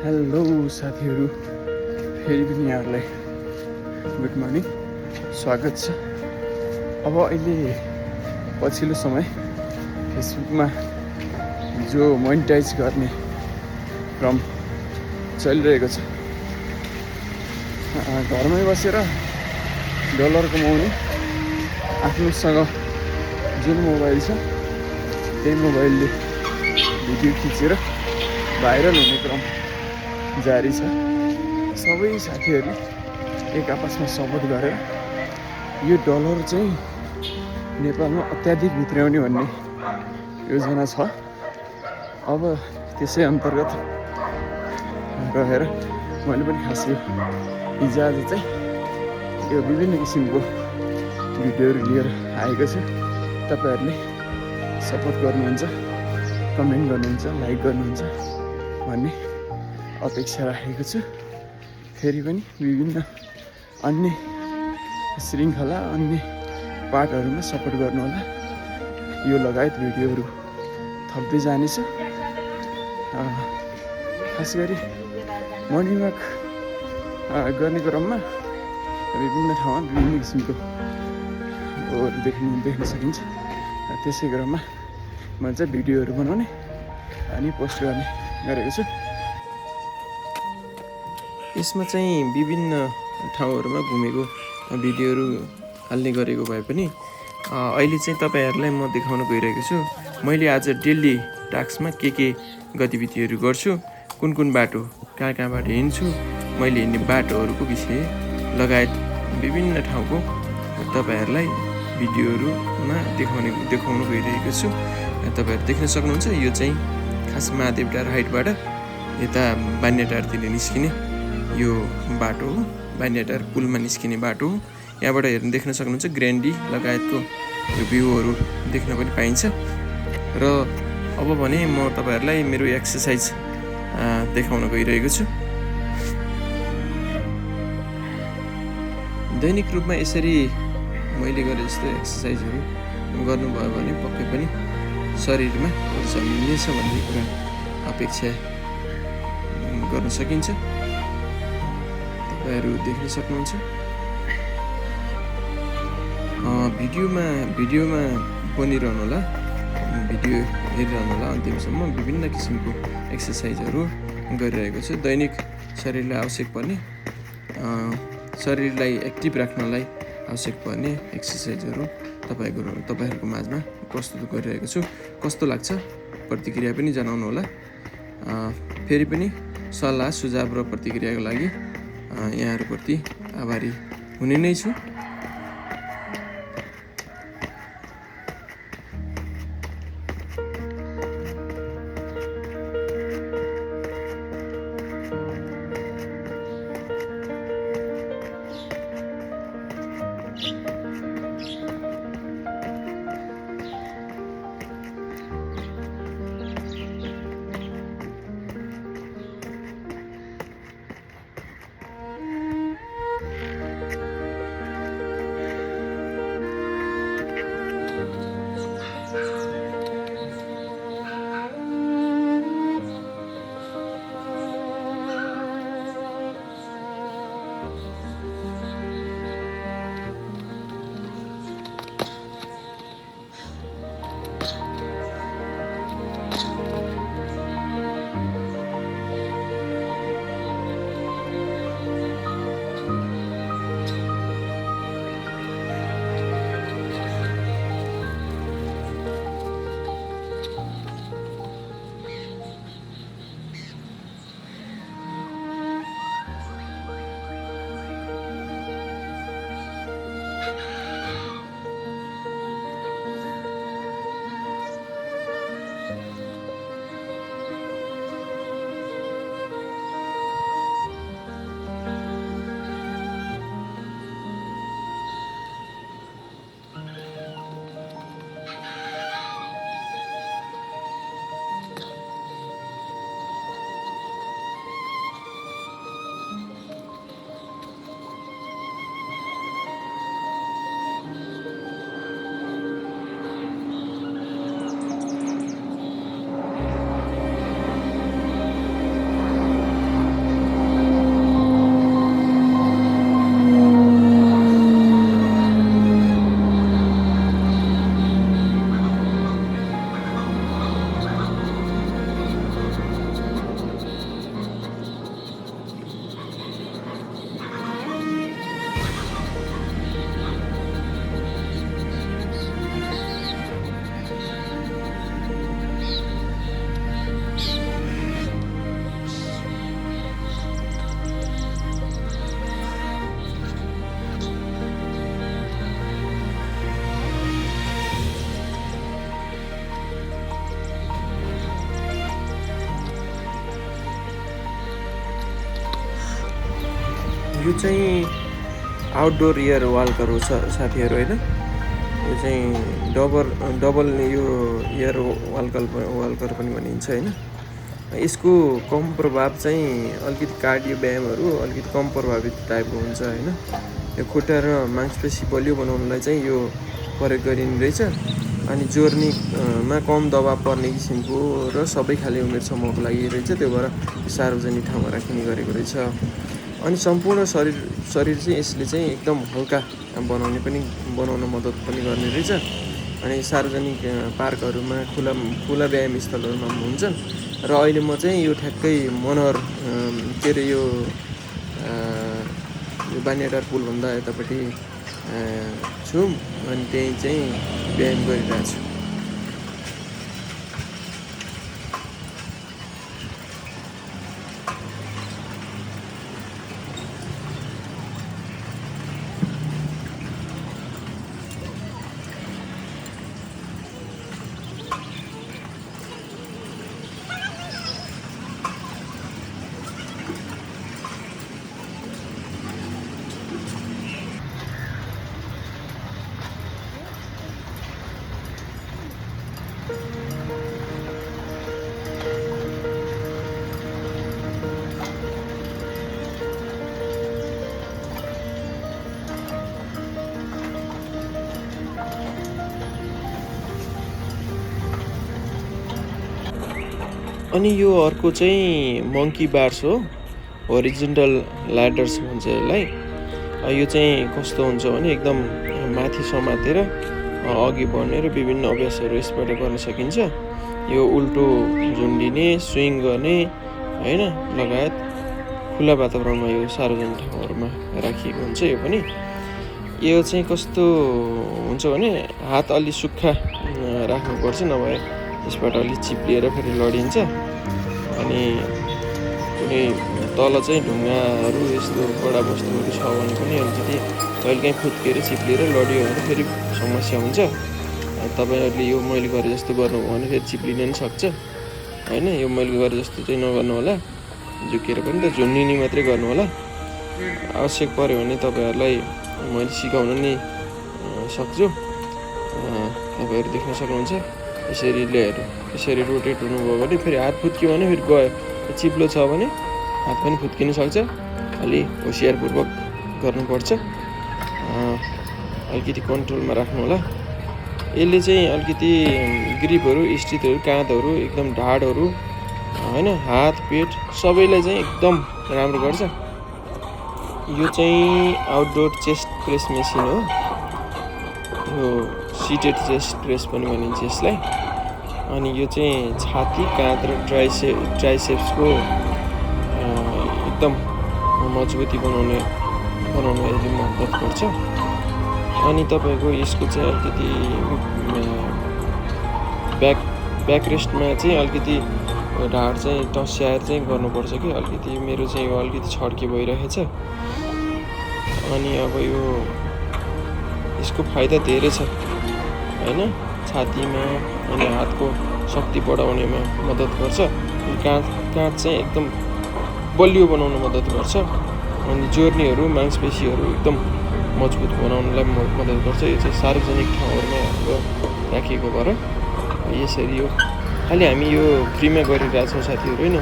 Hello साथीहरू, फेरि पनि यहाँहरूलाई गुड मर्निङ, स्वागत छ। अब अहिले पछिल्लो समय फेसबुकमा जो मोनिटाइज गर्ने क्रम चलिरहेको छ, घरमै बसेर डलर कमाउने, आफ्नोसँग जुन मोबाइल छ त्यही मोबाइलले भिडियो खिचेर भाइरल हुने क्रम जारी छ। सबै साथीहरूले एक आपसमा सपोर्ट गरेर यो डलर चाहिँ नेपालमा अत्याधिक भित्र्याउने भन्ने योजना छ। अब त्यसै अन्तर्गत रहेर मैले पनि खास यो हिजोआज चाहिँ यो विभिन्न किसिमको भिडियोहरू लिएर आएको छु। तपाईँहरूले सपोर्ट गर्नुहुन्छ, कमेन्ट गर्नुहुन्छ, लाइक गर्नुहुन्छ भन्ने अपेक्षा राखेको छु। फेरि पनि विभिन्न अन्य श्रृङ्खला, अन्य पार्टहरूमा सपोर्ट गर्नुहोला। यो लगायत भिडियोहरू थप्दै जानेछु। खास गरी मर्निङ वाक गर्ने क्रममा विभिन्न ठाउँमा विभिन्न किसिमको देख्न सकिन्छ। त्यसै क्रममा मैले चाहिँ भिडियोहरू बनाउने अनि पोस्ट गर्ने गरेको छु। यसमा चाहिँ विभिन्न ठाउँहरूमा घुमेको भिडियोहरू हाल्ने गरेको भए पनि अहिले चाहिँ तपाईँहरूलाई म देखाउन गइरहेको छु मैले आज डेली टास्कमा के गतिविधिहरू गर्छु, कुन बाटो कहाँबाट हिँड्छु, मैले हिँड्ने बाटोहरूको विषय लगायत विभिन्न ठाउँको तपाईँहरूलाई भिडियोहरूमा देखाउन गइरहेको छु। तपाईँहरू देख्न सक्नुहुन्छ। यो चाहिँ खास महादेवटार हाइटबाट यता बान्यटारतिर निस्किने यो बाटो हो, बान्यटार पुलमा निस्किने बाटो हो। यहाँबाट देख्न सक्नुहुन्छ ग्रेन्डी लगायतको यो भ्यूहरू देख्न पनि पाइन्छ। र अब भने म तपाईँहरूलाई मेरो एक्सर्साइज देखाउन गइरहेको छु। दैनिक रूपमा यसरी मैले गरे जस्तो एक्सर्साइजहरू गर्नुभयो भने पक्कै पनि शरीरमा ऊर्जा मिल्नेछ भन्ने कुरा अपेक्षा गर्न सकिन्छ। तपाईँहरू देख्न सक्नुहुन्छ। भिडियोमा बनिरहनु होला, भिडियो हेरिरहनु होला अन्तिमसम्म। विभिन्न किसिमको एक्सर्साइजहरू गरिरहेको छु। दैनिक शरीरलाई आवश्यक पर्ने, शरीरलाई एक्टिभ राख्नलाई आवश्यक पर्ने एक्सर्साइजहरू तपाईँहरूको माझमा प्रस्तुत गरिरहेको छु। कस्तो लाग्छ प्रतिक्रिया पनि जनाउनु होला। फेरि पनि सल्लाह सुझाव र प्रतिक्रियाको लागि यहाँहरूप्रति आभारी हुने नै छु। यो चाहिँ आउटडोर एयर वाल्कर हो साथीहरू होइन। यो चाहिँ डबल यो एयर वाल्कर पनि भनिन्छ होइन। यसको कम प्रभाव चाहिँ अलिकति कार्डियो व्यायामहरू अलिकति कम प्रभावित टाइपको हुन्छ होइन। यो खुट्टा र मांसपेशी बलियो बनाउनलाई चाहिँ यो प्रयोग गरिने रहेछ। अनि जोर्नीमा कम दबाब पर्ने किसिमको र सबै खाले उमेर समूहको लागि रहेछ। त्यो भएर सार्वजनिक ठाउँमा राखिने गरेको रहेछ। अनि सम्पूर्ण शरीर चाहिँ यसले चाहिँ एकदम हल्का बनाउन मद्दत पनि गर्ने रहेछ। अनि सार्वजनिक पार्कहरूमा खुला व्यायाम स्थलहरूमा हुन्छन्। र अहिले म चाहिँ यो ठ्याक्कै मनोहर के अरे यो बानियाटार पुलभन्दा यतापट्टि छु। अनि त्यहीँ चाहिँ व्यायाम गरिरहेको छु। अनि यो अर्को चाहिँ मङ्की बार्स हो, होरिजेन्टल ल्याडर्स भन्छ यसलाई। यो चाहिँ कस्तो हुन्छ भने एकदम माथि समातेर अघि बढ्ने र विभिन्न अभ्यासहरू यसबाट गर्न सकिन्छ। यो उल्टो झुन्डिने, स्विङ गर्ने होइन, लगायत खुला वातावरणमा यो सार्वजनिक ठाउँहरूमा राखिएको हुन्छ। यो पनि यो चाहिँ कस्तो हुन्छ भने हात अलि सुक्खा राख्नुपर्छ, नभए यसबाट अलि चिप्लिएर फेरि लडिन्छ। अनि कुनै तल चाहिँ ढुङ्गाहरू यस्तो कडा वस्तुहरू छ भने पनि अलिकति कहिलेकाहीँ फुत्केर चिप्लिएर लडियो भने फेरि समस्या हुन्छ। तपाईँहरूले यो मैले गरे जस्तो गर्नुभयो भने फेरि चिप्लिन पनि सक्छ होइन। यो मैले गरे जस्तो चाहिँ नगर्नु होला, झुकेर पनि त झुन्निने मात्रै गर्नु होला। आवश्यक पऱ्यो भने तपाईँहरूलाई मैले सिकाउन नि सक्छु। तपाईँहरू देख्न सक्नुहुन्छ। यसरी ल्याएर यसरी रोटेट हुनुभयो भने फेरि हात फुत्क्यो भने फेरि गयो। चिप्लो छ भने हात पनि फुत्किन सक्छ। अलि होसियारपूर्वक गर्नुपर्छ, अलिकति कन्ट्रोलमा राख्नु होला। यसले चाहिँ अलिकति ग्रिपहरू, स्थितहरू, काँधहरू, एकदम ढाडहरू होइन, हात पेट सबैलाई चाहिँ एकदम राम्रो गर्छ। यो चाहिँ आउटडोर चेस्ट प्रेस मेसिन हो। यो सिटेड चेस्ट प्रेस पनि भनिन्छ यसलाई। अनि यो चाहिँ छाती, काँध र ट्राइसेप्सको एकदम मजबुती बनाउन यसले मद्दत गर्छ। अनि तपाईँको यसको चाहिँ अलिकति ब्याक रेस्टमा चाहिँ अलिकति ढाड चाहिँ टस्याएर चाहिँ गर्नुपर्छ कि अलिकति मेरो चाहिँ यो अलिकति छड्के भइरहेछ। अनि अब यो यसको फाइदा धेरै छ होइन। छातीमा अनि हातको शक्ति बढाउनेमा मद्दत गर्छ। काँध चाहिँ एकदम बलियो बनाउन मद्दत गर्छ। अनि जोर्नीहरू, मांसपेशीहरू एकदम मजबुत बनाउनलाई मद्दत गर्छ। यो चाहिँ सार्वजनिक ठाउँहरूमा राखिएको भएर यसरी यो खालि हामी यो फ्रीमा गरिरहेछौँ साथीहरू होइन।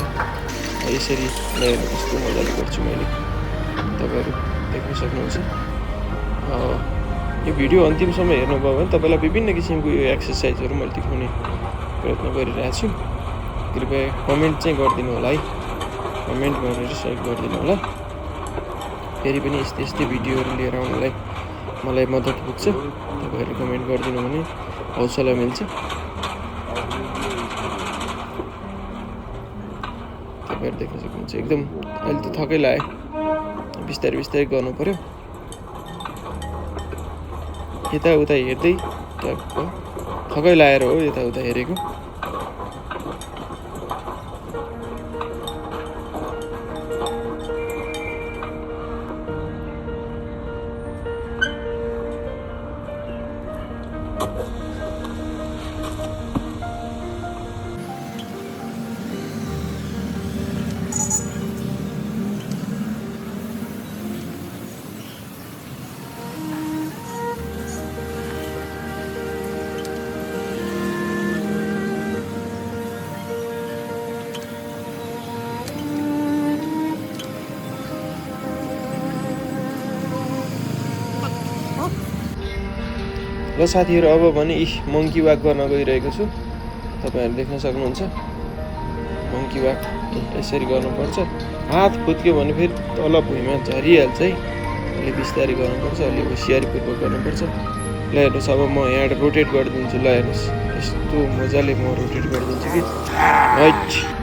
यसरी ल्याएर कस्तो मजाले गर्छु मैले, तपाईँहरू देख्न सक्नुहुन्छ। यो भिडियो अन्तिमसम्म हेर्नुभयो भने तपाईँलाई विभिन्न किसिमको यो एक्सर्साइजहरू मैले देखाउने प्रयत्न गरिरहेको छु। कृपया कमेन्ट चाहिँ गरिदिनु होला है, कमेन्ट गरेर सेयर गरिदिनु होला। फेरि पनि यस्तै भिडियोहरू लिएर आउनलाई मलाई मद्दत पुग्छ। तपाईँहरूले कमेन्ट गरिदिनु भने हौसला मिल्छ। तपाईँहरू देख्न सक्नुहुन्छ एकदम अहिले त थकै लाग्यो, बिस्तारै गर्नु पऱ्यो। यताउता हेर्दै थकै लाएर हो यताउता हेरेको। ल साथीहरू, अब भने मङ्की वाक गर्न गइरहेको छु। तपाईँहरू देख्न सक्नुहुन्छ मङ्की वाक यसरी गर्नुपर्छ। हात फुत्क्यो भने फेरि तल भुइँमा झरिहाल्छ है। अलि बिस्तारै गर्नुपर्छ, अलि होसियारीपूर्वक गर्नुपर्छ। ल हेर्नुहोस्, अब म यहाँबाट रोटेट गरिदिन्छु। ल हेर्नुहोस्, यस्तो मजाले म रोटेट गरिदिन्छु कि हैट।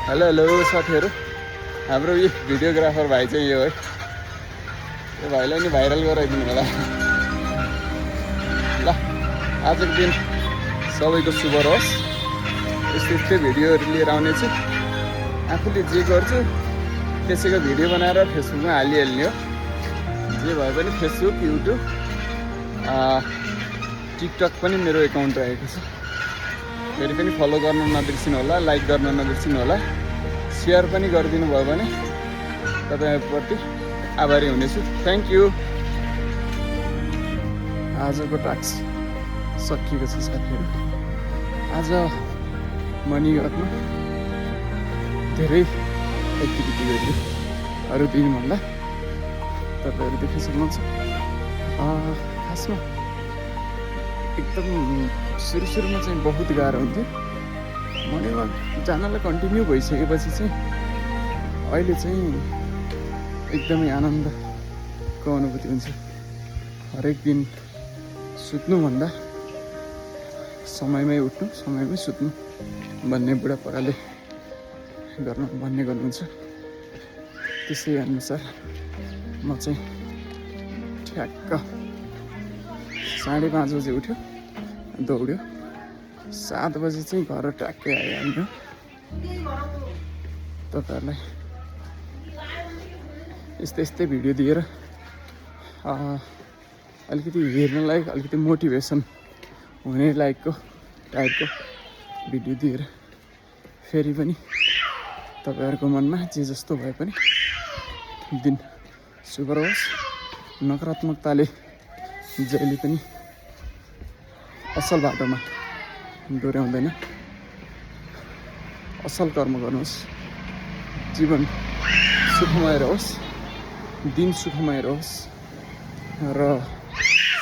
हेलो हेलो साथीहरू, हाम्रो यो भिडियोग्राफर भाइ चाहिँ यो है। यो भाइलाई नि भाइरल गराइदिनु होला। ल आजको दिन सबैको शुभ रहोस्। यस्तै यस्तै भिडियोहरू लिएर आउनेछु। आफूले जे गर्छु त्यसैको भिडियो बनाएर फेसबुकमा हालिहाल्ने हो। जे भए पनि फेसबुक, युट्युब, टिकटक पनि मेरो एकाउन्ट रहेको छ। फेरि पनि फलो गर्न नबिर्सिनु होला, लाइक गर्न नबिर्सिनु होला, सेयर पनि गरिदिनु भयो भने तपाईँहरूप्रति आभारी हुनेछु। Thank you. आजको टास्क सकिएको छ साथीहरू। आज मर्निङ वाकमा धेरै एक्टिभिटी गरियो अरू दिनभन्दा। तपाईँहरू देख्न सक्नुहुन्छ। खासमा एकदम सुरुमा चाहिँ बहुत गाह्रो हुन्थ्यो। मर्निङ वाक जानलाई कन्टिन्यू भइसकेपछि चाहिँ अहिले चाहिँ एकदमै आनन्दको अनुभूति हुन्छ। हरेक दिन सुत्नुभन्दा समयमै उठ्नु, समयमै सुत्नु भन्ने बुढापाकाले भन्ने गर्नुहुन्छ। त्यसै अनुसार म चाहिँ ठ्याक्क 5:30 बजे उठ्यो, दौड्यो। 7 बजे चाहिँ घर ट्याक्कै आइहाल्यो। तपाईँहरूलाई यस्तै भिडियो दिएर अलिकति हेर्नलाई अलिकति मोटिभेसन हुने लायकको टाइपको भिडियो दिएर फेरि पनि तपाईँहरूको मनमा जे जस्तो भए पनि दिन शुभ रहोस्। नकारात्मकताले जहिले पनि असल बाटोमा डोर्याउँदैन। असल कर्म गर्नुहोस्। जीवन सुखमय रहोस्, दिन सुखमय रहोस् र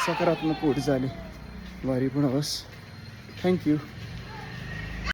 सकारात्मक ऊर्जाले भरिपूर्ण होस्। Thank you.